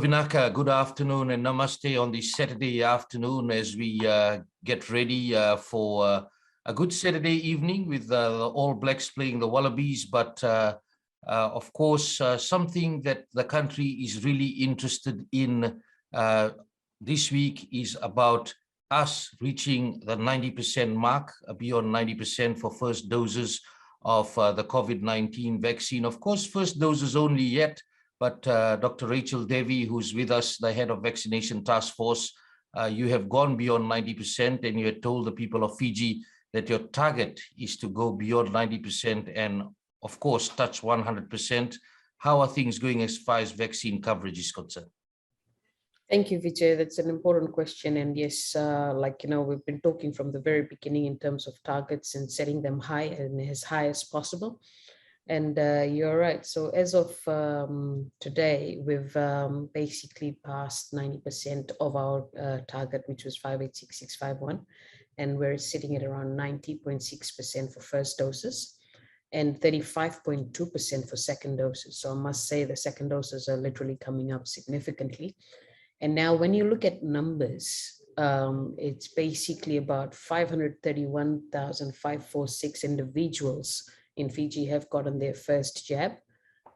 Vinaka, good afternoon and namaste on this Saturday afternoon as we get ready for a good Saturday evening with the All Blacks playing the Wallabies. But of course, something that the country is really interested in this week is about us reaching the 90% mark, beyond 90% for first doses of the COVID-19 vaccine. Of course, first doses only yet. But Dr. Rachel Devi, who's with us, the head of Vaccination Task Force, you have gone beyond 90% and you had told the people of Fiji that your target is to go beyond 90% and, of course, touch 100%. How are things going as far as vaccine coverage is concerned? Thank you, Vijay. That's an important question. And yes, we've been talking from the very beginning in terms of targets and setting them high and as high as possible. And you're right. So as of today, we've basically passed 90% of our target, which was 586,651. And we're sitting at around 90.6% for first doses and 35.2% for second doses. So I must say the second doses are literally coming up significantly. And now when you look at numbers, it's basically about 531,546 individuals in Fiji have gotten their first jab,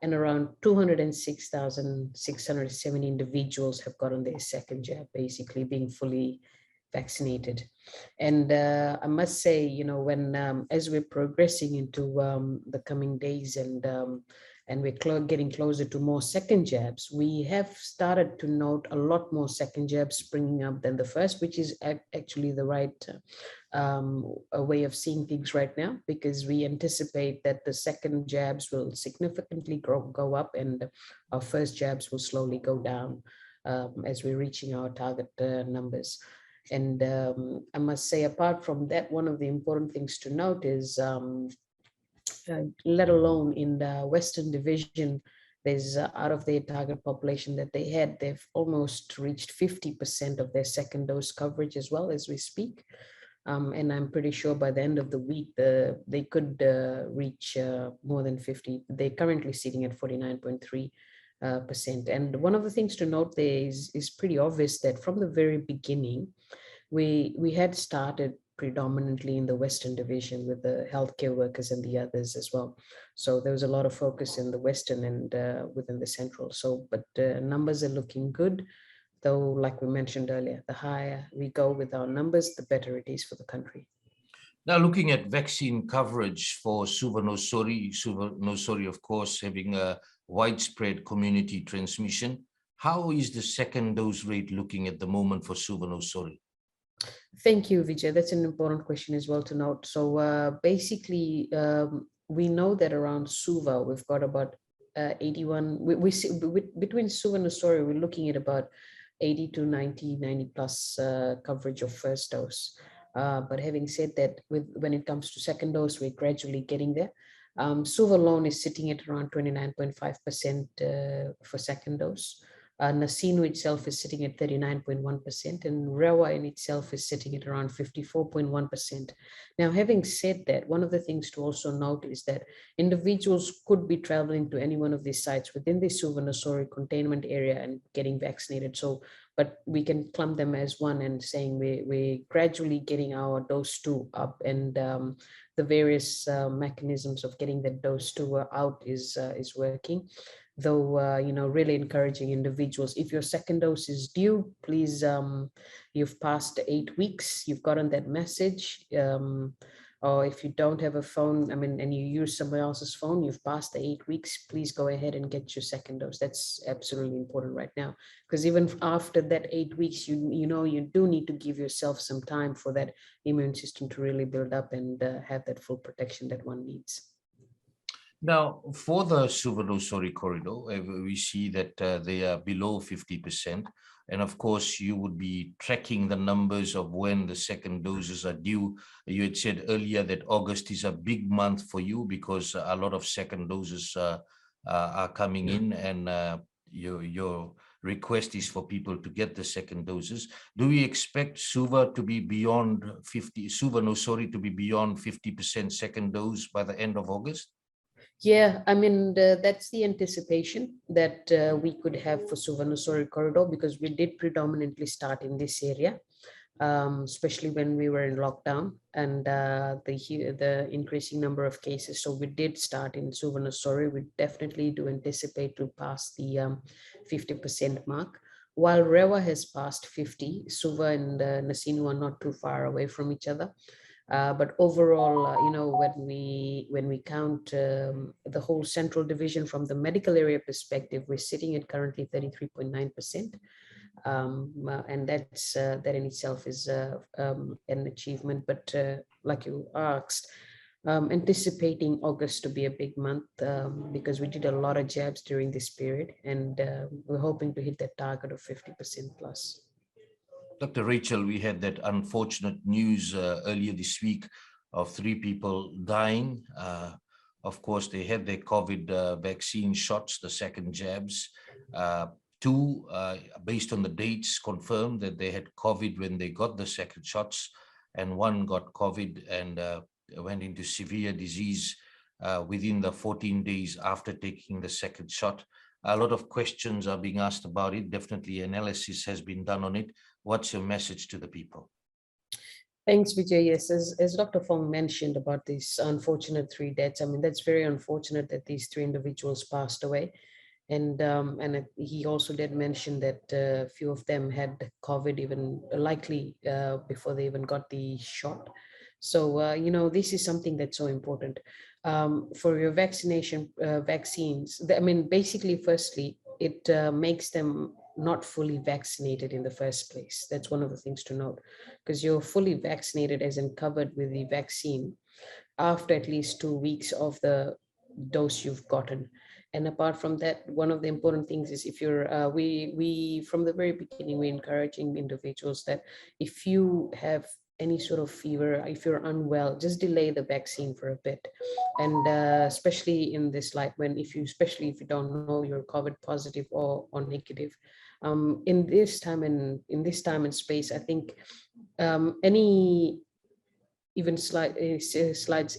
and around 206,670 individuals have gotten their second jab, basically being fully vaccinated. And I must say, when as we're progressing into the coming days and we're getting closer to more second jabs, we have started to note a lot more second jabs springing up than the first, which is actually the right a way of seeing things right now, because we anticipate that the second jabs will significantly go up and our first jabs will slowly go down as we're reaching our target numbers. And I must say, apart from that, one of the important things to note is let alone in the Western Division, there's out of their target population that they had, they've almost reached 50% of their second dose coverage as well as we speak. And I'm pretty sure by the end of the week, they could reach more than 50. They're currently sitting at 49.3%. And one of the things to note there is pretty obvious that from the very beginning, we had started predominantly in the Western Division with the healthcare workers and the others as well. So there was a lot of focus in the Western and within the Central. But numbers are looking good, though, like we mentioned earlier, the higher we go with our numbers, the better it is for the country. Now, looking at vaccine coverage for Suva Nosori, of course, having a widespread community transmission, how is the second dose rate looking at the moment for Suva Nosori? Thank you, Vijay. That's an important question as well to note. So basically, we know that around Suva, we've got about 81, we see, between Suva and Nosori, we're looking at about 80 to 90 plus coverage of first dose. But having said that, when it comes to second dose, we're gradually getting there. Suva alone is sitting at around 29.5% for second dose. Nasinu itself is sitting at 39.1%, and Rewa in itself is sitting at around 54.1%. Now, having said that, one of the things to also note is that individuals could be traveling to any one of these sites within the Suva Nosori containment area and getting vaccinated. So, but we can clump them as one and saying we're gradually getting our dose 2 up, and the various mechanisms of getting that dose 2 out is working. Though, really encouraging individuals, if your second dose is due, please, you've passed 8 weeks, you've gotten that message, or if you don't have a phone, and you use somebody else's phone, you've passed the 8 weeks, please go ahead and get your second dose. That's absolutely important right now, because even after that 8 weeks, you do need to give yourself some time for that immune system to really build up and have that full protection that one needs. Now, for the Suva Nosori corridor, we see that they are below 50%. And of course, you would be tracking the numbers of when the second doses are due. You had said earlier that August is a big month for you because a lot of second doses are coming in, and your request is for people to get the second doses. Do we expect Suva to be beyond 50, Suva Nosori to be beyond 50% second dose by the end of August? Yeah, I mean, that's the anticipation that we could have for Suvarnasori corridor, because we did predominantly start in this area, especially when we were in lockdown and the increasing number of cases. So we did start in Suvarnasori. We definitely do anticipate to pass the 50% mark. While Rewa has passed 50, Suva and Nasinu are not too far away from each other. But overall, when we count the whole central division from the medical area perspective, we're sitting at currently 33.9%. And that in itself is an achievement. But like you asked, anticipating August to be a big month, because we did a lot of jabs during this period, and we're hoping to hit that target of 50% plus. Dr. Rachel, we had that unfortunate news earlier this week of 3 people dying. Of course, they had their COVID vaccine shots, the second jabs. 2, based on the dates, confirmed that they had COVID when they got the second shots, and 1 got COVID and went into severe disease within the 14 days after taking the second shot. A lot of questions are being asked about it. Definitely analysis has been done on it. What's your message to the people? Thanks, Vijay. Yes, as Dr. Fong mentioned about these unfortunate 3 deaths, I mean, that's very unfortunate that these 3 individuals passed away. And he also did mention that a few of them had COVID, even likely before they even got the shot. So, this is something that's so important for your vaccination vaccines. I mean, basically, firstly, it makes them not fully vaccinated in the first place. That's one of the things to note, because you're fully vaccinated as in covered with the vaccine after at least 2 weeks of the dose you've gotten. And apart from that, one of the important things is, if you're we from the very beginning, we're encouraging individuals that if you have any sort of fever, if you're unwell, just delay the vaccine for a bit. And especially in this light, especially if you don't know you're COVID positive or negative, in this time and space, I think any even slides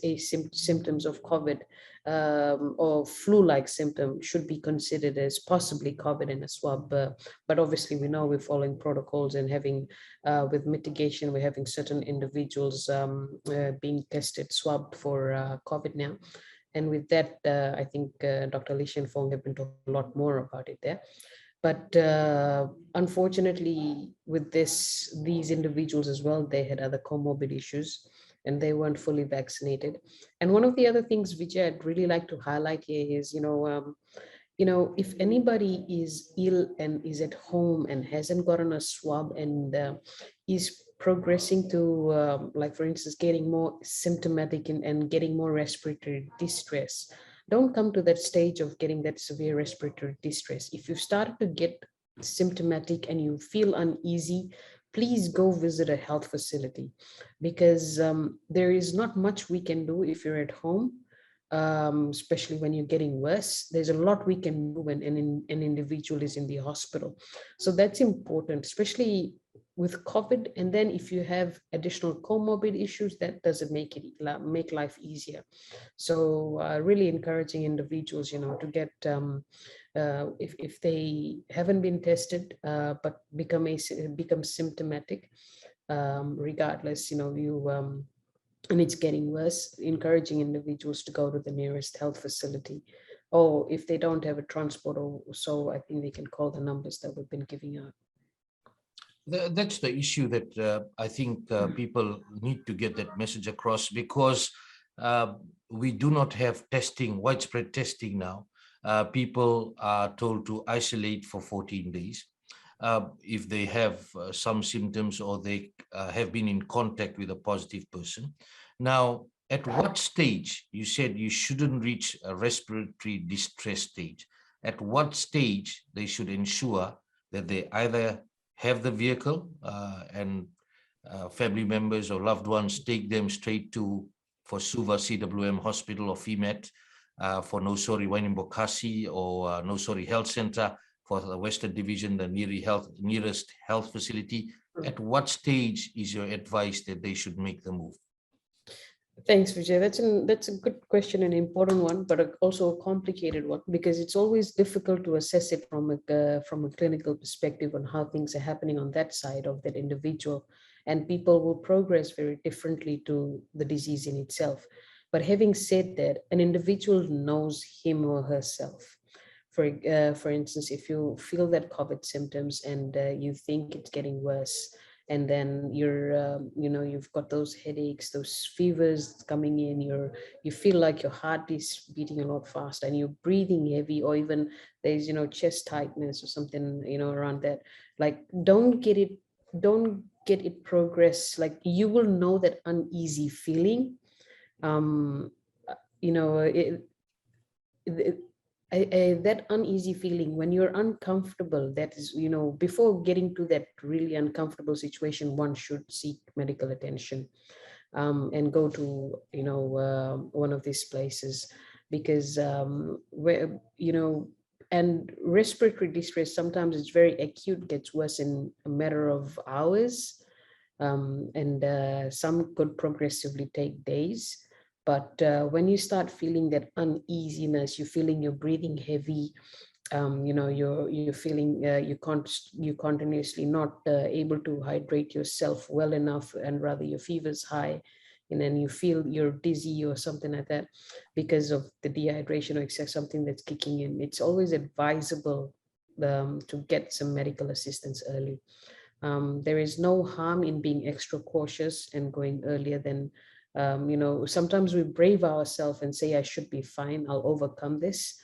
symptoms of COVID or flu-like symptom should be considered as possibly COVID in a swab. But obviously, we know we're following protocols and having, with mitigation, we're having certain individuals being tested, swabbed for COVID now. And with that, I think Dr. Lee Shen Fong have been talking a lot more about it there. But unfortunately, with these individuals as well, they had other comorbid issues and they weren't fully vaccinated. And one of the other things which I'd really like to highlight here is, if anybody is ill and is at home and hasn't gotten a swab and is progressing to, like, for instance, getting more symptomatic and getting more respiratory distress, don't come to that stage of getting that severe respiratory distress. If you've started to get symptomatic and you feel uneasy, please go visit a health facility, because there is not much we can do if you're at home, especially when you're getting worse. There's a lot we can do when an individual is in the hospital. So that's important, especially with COVID. And then if you have additional comorbid issues, that doesn't make life easier. So really encouraging individuals, to get, if they haven't been tested, but become symptomatic, regardless, and it's getting worse, encouraging individuals to go to the nearest health facility. Or if they don't have a transport or so, I think they can call the numbers that we've been giving out. That's the issue that I think people need to get that message across, because we do not have widespread testing now. People are told to isolate for 14 days. If they have some symptoms or they have been in contact with a positive person. Now, at what stage, you said you shouldn't reach a respiratory distress stage. At what stage they should ensure that they either have the vehicle and family members or loved ones take them straight for Suva CWM Hospital or FEMAT, for Nosori Wainimbokasi or Nosori Health Center, for the Western Division, the nearest health facility. At what stage is your advice that they should make the move? Thanks, Vijay. That's a good question, an important one, but also a complicated one, because it's always difficult to assess it from a clinical perspective on how things are happening on that side of that individual, and people will progress very differently to the disease in itself. But having said that, an individual knows him or herself. For instance, if you feel that COVID symptoms and you think it's getting worse, and then you've got those headaches, those fevers coming in, you feel like your heart is beating a lot fast and you're breathing heavy, or even there's chest tightness or something around that. Like, don't get it progress. Like, you will know that uneasy feeling. um you know it, that uneasy feeling when you're uncomfortable, that is, before getting to that really uncomfortable situation, one should seek medical attention, and go to one of these places, because where and respiratory distress, sometimes it's very acute, gets worse in a matter of hours, and some could progressively take days. But when you start feeling that uneasiness, you're feeling you're breathing heavy, you're feeling you continuously not able to hydrate yourself well enough, and rather your fever's high, and then you feel you're dizzy or something like that because of the dehydration or excess something that's kicking in. It's always advisable to get some medical assistance early. There is no harm in being extra cautious and going earlier than, sometimes we brave ourselves and say, I should be fine, I'll overcome this.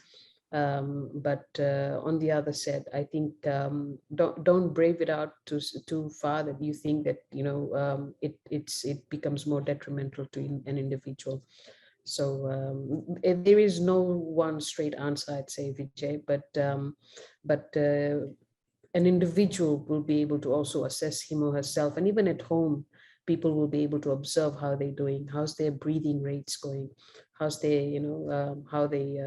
But on the other side, I think, don't brave it out too far that you think that, it becomes more detrimental to an individual. So there is no one straight answer, I'd say, Vijay, but an individual will be able to also assess him or herself. And even at home, people will be able to observe how they're doing, how's their breathing rates going, how's their, how they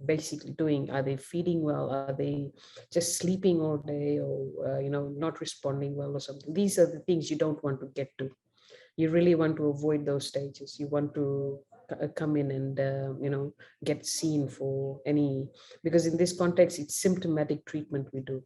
basically doing. Are they feeding well? Are they just sleeping all day, or, not responding well or something? These are the things you don't want to get to. You really want to avoid those stages. You want to come in and, get seen for any, because in this context, it's symptomatic treatment we do.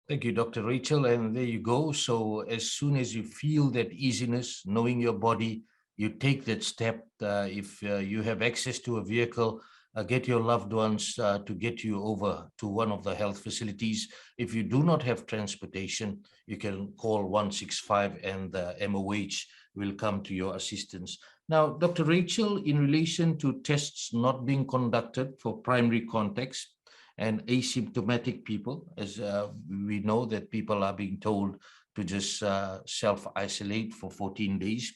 Thank you, Dr. Rachel. And there you go. So as soon as you feel that easiness, knowing your body, you take that step. If you have access to a vehicle, get your loved ones to get you over to one of the health facilities. If you do not have transportation, you can call 165 and the MOH will come to your assistance. Now, Dr. Rachel, in relation to tests not being conducted for primary context, and asymptomatic people, as we know that people are being told to just self-isolate for 14 days.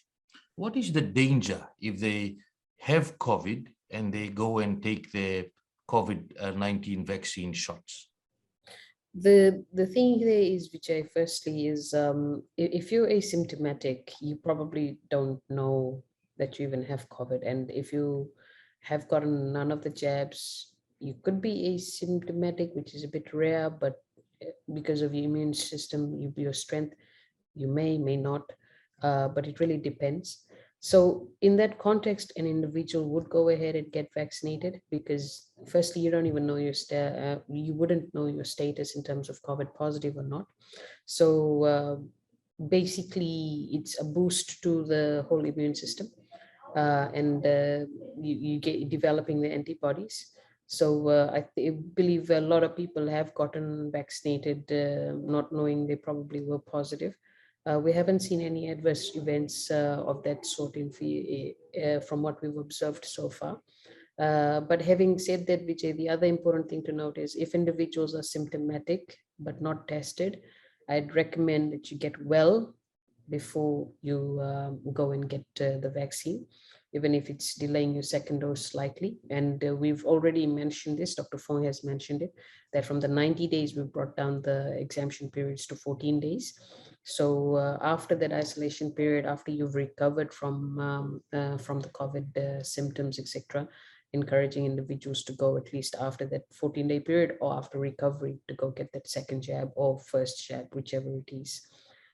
What is the danger if they have COVID and they go and take their COVID-19 vaccine shots? The thing there is, Vijay, firstly, is if you're asymptomatic, you probably don't know that you even have COVID. And if you have gotten none of the jabs, you could be asymptomatic, which is a bit rare, but because of your immune system, your strength, you may not, but it really depends. So in that context, an individual would go ahead and get vaccinated, because firstly, you don't even know you wouldn't know your status in terms of COVID positive or not. So basically, it's a boost to the whole immune system, and you get developing the antibodies. So believe a lot of people have gotten vaccinated, not knowing they probably were positive. We haven't seen any adverse events of that sort from what we've observed so far. But having said that, Vijay, the other important thing to note is if individuals are symptomatic but not tested, I'd recommend that you get well before you go and get the vaccine, even if it's delaying your second dose slightly. And we've already mentioned this, Dr. Fong has mentioned it, that from the 90 days, we've brought down the exemption periods to 14 days. So after that isolation period, after you've recovered from the COVID symptoms, etc., encouraging individuals to go at least after that 14-day period, or after recovery to go get that second jab or first jab, whichever it is.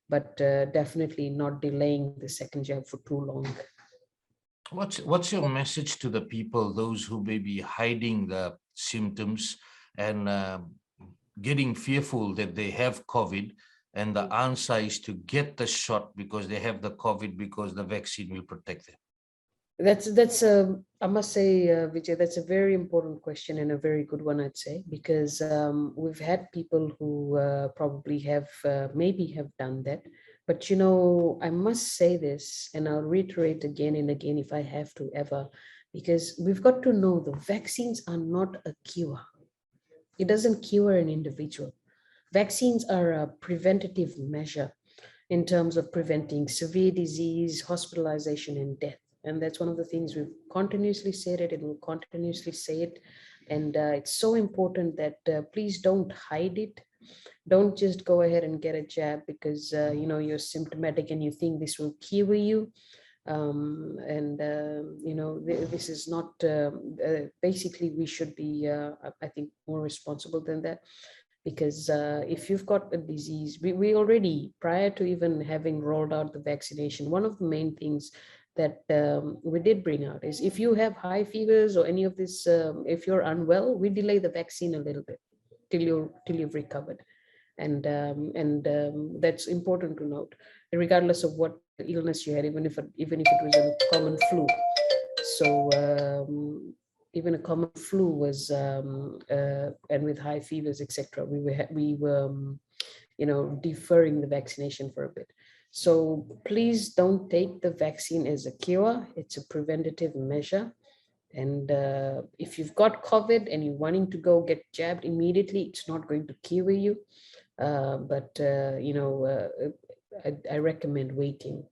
But definitely not delaying the second jab for too long. What's your message to the people, those who may be hiding the symptoms and getting fearful that they have COVID, and the answer is to get the shot because they have the COVID because the vaccine will protect them? That's a, I must say, Vijay, that's a very important question and a very good one, I'd say, because we've had people who probably have maybe have done that. But I must say this, and I'll reiterate again and again if I have to ever, because we've got to know the vaccines are not a cure. It doesn't cure an individual. Vaccines are a preventative measure in terms of preventing severe disease, hospitalization, and death. And that's one of the things we've continuously said it and will continuously say it. And it's so important that please don't hide it. Don't just go ahead and get a jab because you're symptomatic and you think this will cure you. This is not basically we should be I think more responsible than that, because if you've got a disease, we already, prior to even having rolled out the vaccination, one of the main things that we did bring out is if you have high fevers or any of this, if you're unwell, we delay the vaccine a little bit till you've recovered. And that's important to note, regardless of what illness you had, even if it was a common flu. So even a common flu was, and with high fevers, etc., we were deferring the vaccination for a bit. So please don't take the vaccine as a cure. It's a preventative measure. And if you've got COVID and you're wanting to go get jabbed immediately, it's not going to cure you. I recommend waiting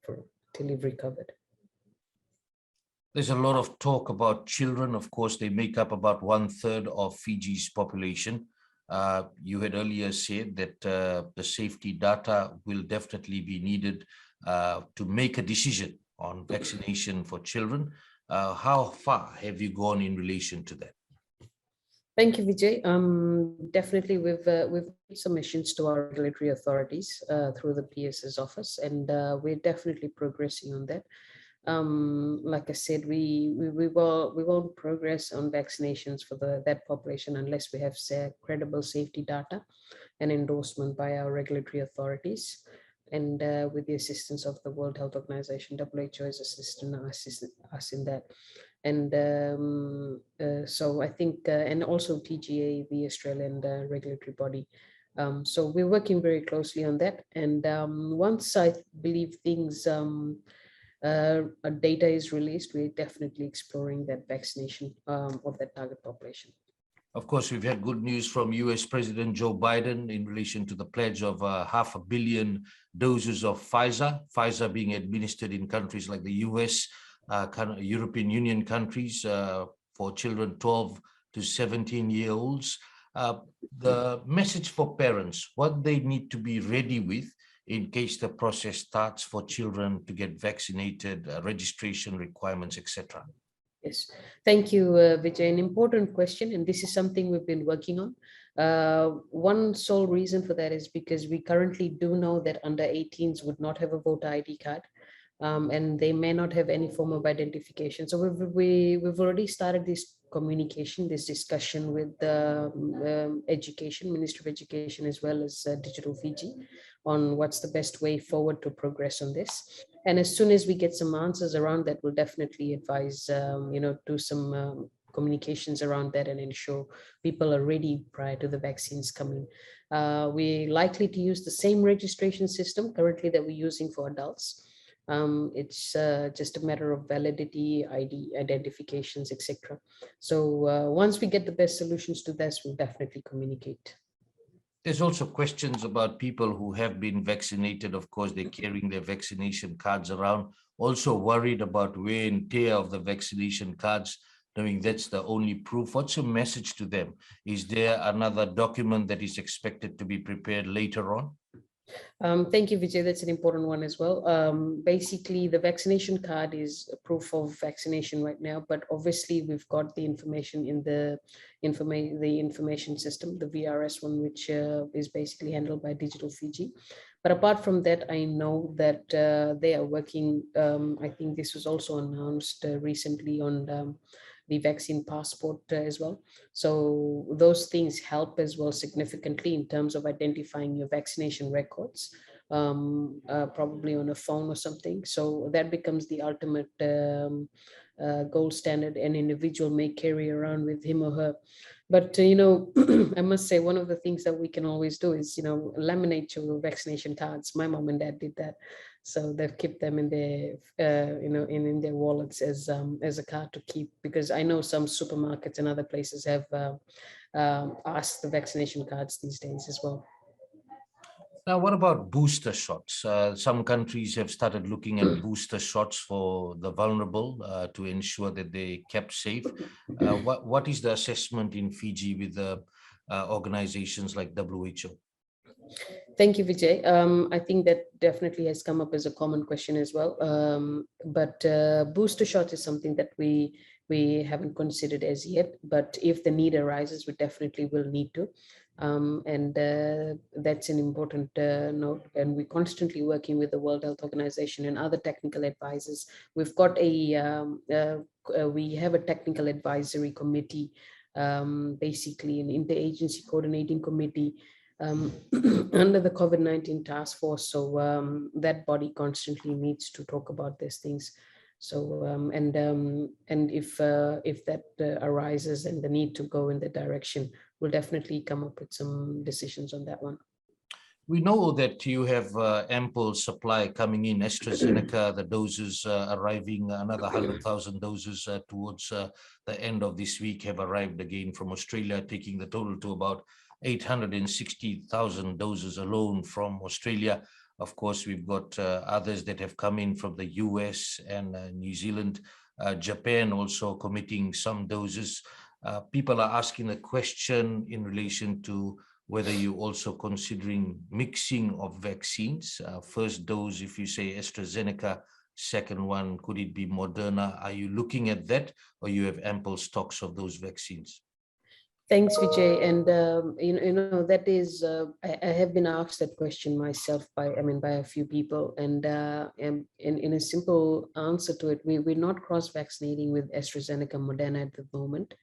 till you've recovered. There's a lot of talk about children. Of course, they make up about 1/3 of Fiji's population. You had earlier said that the safety data will definitely be needed to make a decision on vaccination for children. How far have you gone in relation to that? Thank you, Vijay. Definitely, we've made submissions to our regulatory authorities through the PS's office, and we're definitely progressing on that. Like I said, we won't progress on vaccinations for that population unless we have credible safety data and endorsement by our regulatory authorities, and with the assistance of the World Health Organization. WHO is assisting us in that. And so I think, and also TGA, the Australian regulatory body. So we're working very closely on that. And once I believe things, data is released, we're definitely exploring that vaccination of that target population. Of course, we've had good news from US President Joe Biden in relation to the pledge of 500 million doses of Pfizer being administered in countries like the US, European Union countries for children 12 to 17-year-olds. The message for parents, what they need to be ready with in case the process starts for children to get vaccinated, registration requirements, etc. Yes, thank you, Vijay. An important question, and this is something we've been working on. One sole reason for that is because we currently do know that under 18s would not have a voter ID card, and they may not have any form of identification. So we've already started this communication, this discussion with the Ministry of Education, as well as Digital Fiji, on what's the best way forward to progress on this. And as soon as we get some answers around that, we'll definitely advise, do some communications around that and ensure people are ready prior to the vaccines coming. We're likely to use the same registration system currently that we're using for adults. It's just a matter of validity, ID, identifications, etc. So once we get the best solutions to this, we'll definitely communicate. There's also questions about people who have been vaccinated. Of course, they're carrying their vaccination cards around, also worried about wear and tear of the vaccination cards, knowing that's the only proof. What's your message to them? Is there another document that is expected to be prepared later on? Thank you, Vijay. That's an important one as well. Basically, the vaccination card is a proof of vaccination right now, but obviously we've got the information in the information system, the VRS one, which is basically handled by Digital Fiji. But apart from that, I know that they are working. I think this was also announced recently on the vaccine passport as well. So those things help as well significantly in terms of identifying your vaccination records, probably on a phone or something. So that becomes the ultimate gold standard an individual may carry around with him or her. But I must say, one of the things that we can always do is laminate your vaccination cards. My mom and dad did that, so they've kept them in their in their wallets as a card to keep, because I know some supermarkets and other places have asked the vaccination cards these days as well. Now, what about booster shots? Some countries have started looking at booster shots for the vulnerable to ensure that they kept safe. What is the assessment in Fiji with the organizations like WHO? Thank you, Vijay. I think that definitely has come up as a common question as well. But booster shot is something that we haven't considered as yet. But if the need arises, we definitely will need to. And that's an important note. And we're constantly working with the World Health Organization and other technical advisors. We've got we have a technical advisory committee, basically an interagency coordinating committee under the COVID-19 task force. So that body constantly meets to talk about these things. So and if that arises and the need to go in that direction, we'll definitely come up with some decisions on that one. We know that you have ample supply coming in. AstraZeneca, the doses arriving, another 100,000 doses towards the end of this week have arrived again from Australia, taking the total to about 860,000 doses alone from Australia. Of course, we've got others that have come in from the US and New Zealand, Japan also committing some doses. People are asking a question in relation to whether you're also considering mixing of vaccines. First dose, if you say AstraZeneca, second one, could it be Moderna? Are you looking at that, or you have ample stocks of those vaccines? Thanks, Vijay. And that is, I have been asked that question myself by a few people, and in a simple answer to it, we're not cross-vaccinating with AstraZeneca, Moderna at the moment,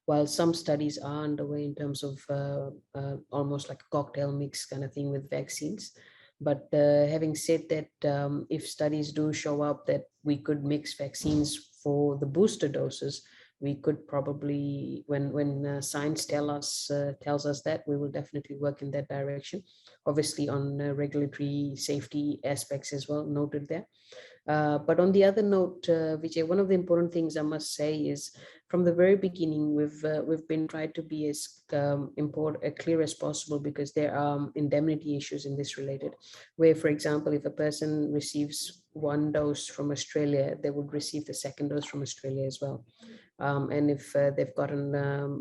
while some studies are underway in terms of almost like a cocktail mix kind of thing with vaccines. But having said that, if studies do show up that we could mix vaccines for the booster doses, we could probably, when science tells us that, we will definitely work in that direction. Obviously on regulatory safety aspects as well noted there. But on the other note, Vijay, one of the important things I must say is from the very beginning, we've been trying to be as clear as possible, because there are indemnity issues in this related, where, for example, if a person receives one dose from Australia, they would receive the second dose from Australia as well. And if they've gotten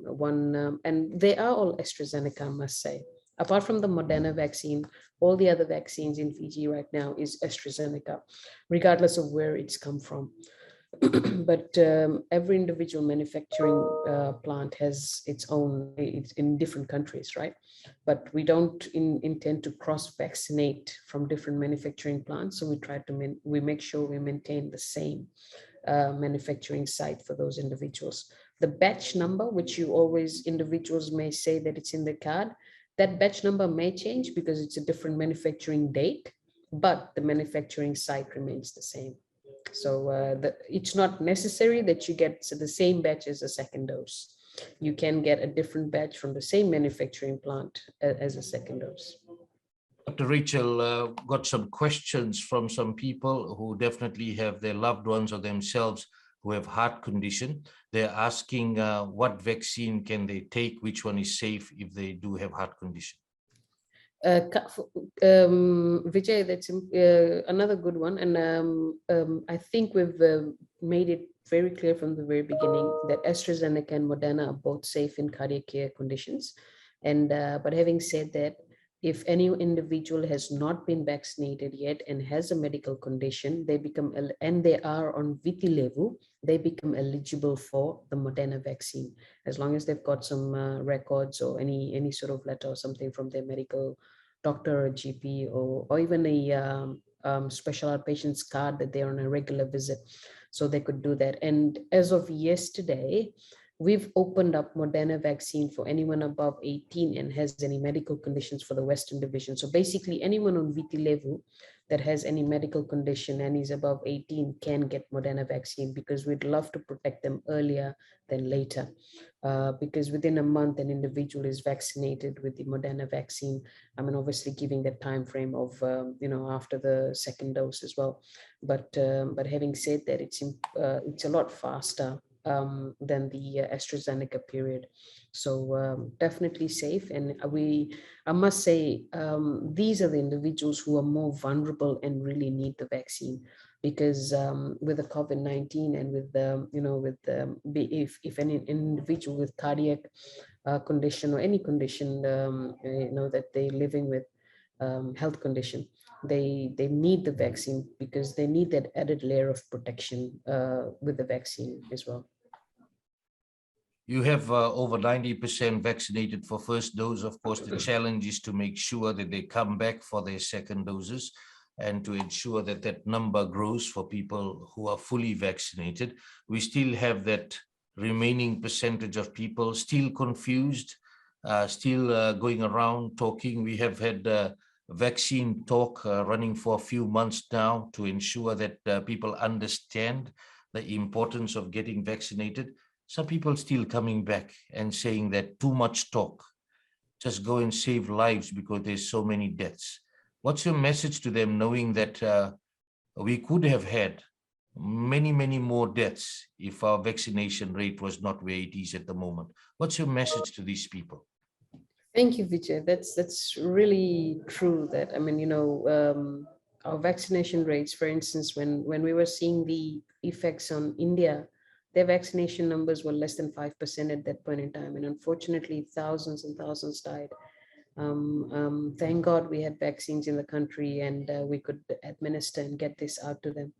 one, and they are all AstraZeneca, I must say. Apart from the Moderna vaccine, all the other vaccines in Fiji right now is AstraZeneca, regardless of where it's come from. But every individual manufacturing plant has its own, it's in different countries, right? But we don't intend to cross-vaccinate from different manufacturing plants. So we try to, we make sure we maintain the same manufacturing site for those individuals. The batch number, which you always, individuals may say that it's in the card, that batch number may change because it's a different manufacturing date, but the manufacturing site remains the same. So it's not necessary that you get the same batch as a second dose. You can get a different batch from the same manufacturing plant as a second dose. Dr. Rachel, got some questions from some people who definitely have their loved ones or themselves who have heart condition. They're asking what vaccine can they take, which one is safe if they do have heart condition. Vijay, that's another good one. And I think we've made it very clear from the very beginning that AstraZeneca and Moderna are both safe in cardiac care conditions. And but having said that, if any individual has not been vaccinated yet and has a medical condition, they become, and they are on Vitilevu, they become eligible for the Moderna vaccine, as long as they've got some records or any sort of letter or something from their medical doctor or GP, or even a special outpatients card that they're on a regular visit. So they could do that. And as of yesterday, we've opened up Moderna vaccine for anyone above 18 and has any medical conditions for the Western Division. So basically anyone on VT level that has any medical condition and is above 18 can get Moderna vaccine, because we'd love to protect them earlier than later. Because within a month, an individual is vaccinated with the Moderna vaccine. I mean, obviously giving the time frame of, after the second dose as well. But having said that, it's a lot faster than the AstraZeneca period. So definitely safe. And I must say, these are the individuals who are more vulnerable and really need the vaccine, because with the COVID-19 and with if any individual with cardiac condition or any condition, that they're living with, health condition, they need the vaccine, because they need that added layer of protection with the vaccine as well. You have over 90% vaccinated for first dose. Of course, the challenge is to make sure that they come back for their second doses, and to ensure that that number grows for people who are fully vaccinated. We still have that remaining percentage of people still confused, still going around talking. We have had vaccine talk running for a few months now to ensure that people understand the importance of getting vaccinated. Some people still coming back and saying that too much talk, just go and save lives because there's so many deaths. What's your message to them, knowing that we could have had many, many more deaths if our vaccination rate was not where it is at the moment? What's your message to these people? Thank you, Vijay. That's really true. That, I mean, our vaccination rates, for instance, when we were seeing the effects on India, their vaccination numbers were less than 5% at that point in time. And unfortunately, thousands and thousands died. Thank God we had vaccines in the country, and we could administer and get this out to them.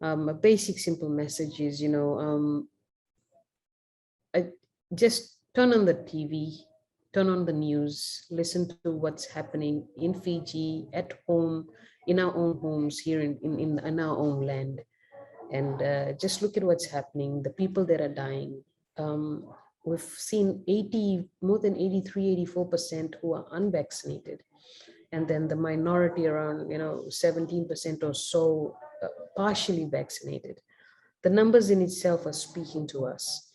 A basic, simple message is, just turn on the TV, turn on the news, listen to what's happening in Fiji, at home, in our own homes, here in our own land. And just look at what's happening, the people that are dying. We've seen more than 83, 84% who are unvaccinated. And then the minority around, 17% or so partially vaccinated. The numbers in itself are speaking to us.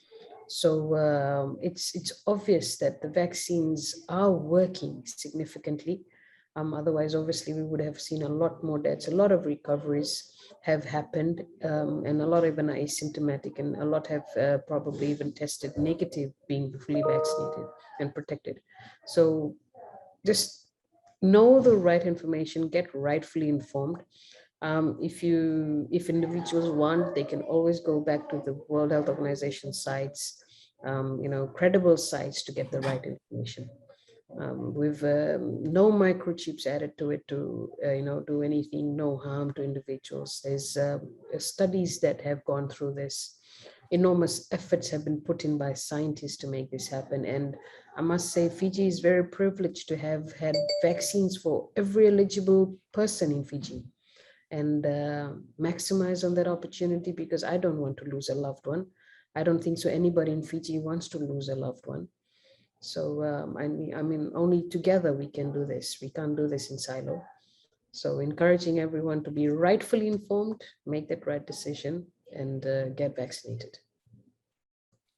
So it's obvious that the vaccines are working significantly. Otherwise, obviously, we would have seen a lot more deaths. A lot of recoveries have happened, and a lot even are asymptomatic, and a lot have probably even tested negative, being fully vaccinated and protected. So just know the right information, get rightfully informed. If individuals want, they can always go back to the World Health Organization sites, credible sites, to get the right information. With no microchips added to it to do anything, no harm to individuals. There's studies that have gone through this. Enormous efforts have been put in by scientists to make this happen. And I must say, Fiji is very privileged to have had vaccines for every eligible person in Fiji, and maximize on that opportunity, because I don't want to lose a loved one. I don't think so anybody in Fiji wants to lose a loved one. So I mean, only together we can do this. We can't do this in silo. So encouraging everyone to be rightfully informed, make that right decision, and get vaccinated.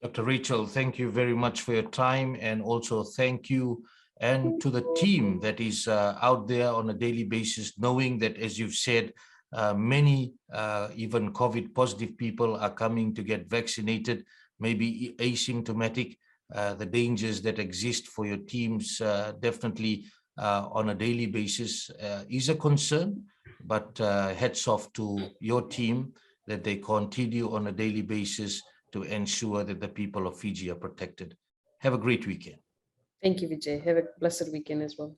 Dr. Rachel, thank you very much for your time, and also thank you and to the team that is out there on a daily basis, knowing that, as you've said, many even COVID positive people are coming to get vaccinated, maybe asymptomatic. The dangers that exist for your teams definitely on a daily basis is a concern, but hats off to your team that they continue on a daily basis to ensure that the people of Fiji are protected. Have a great weekend. Thank you, Vijay. Have a blessed weekend as well.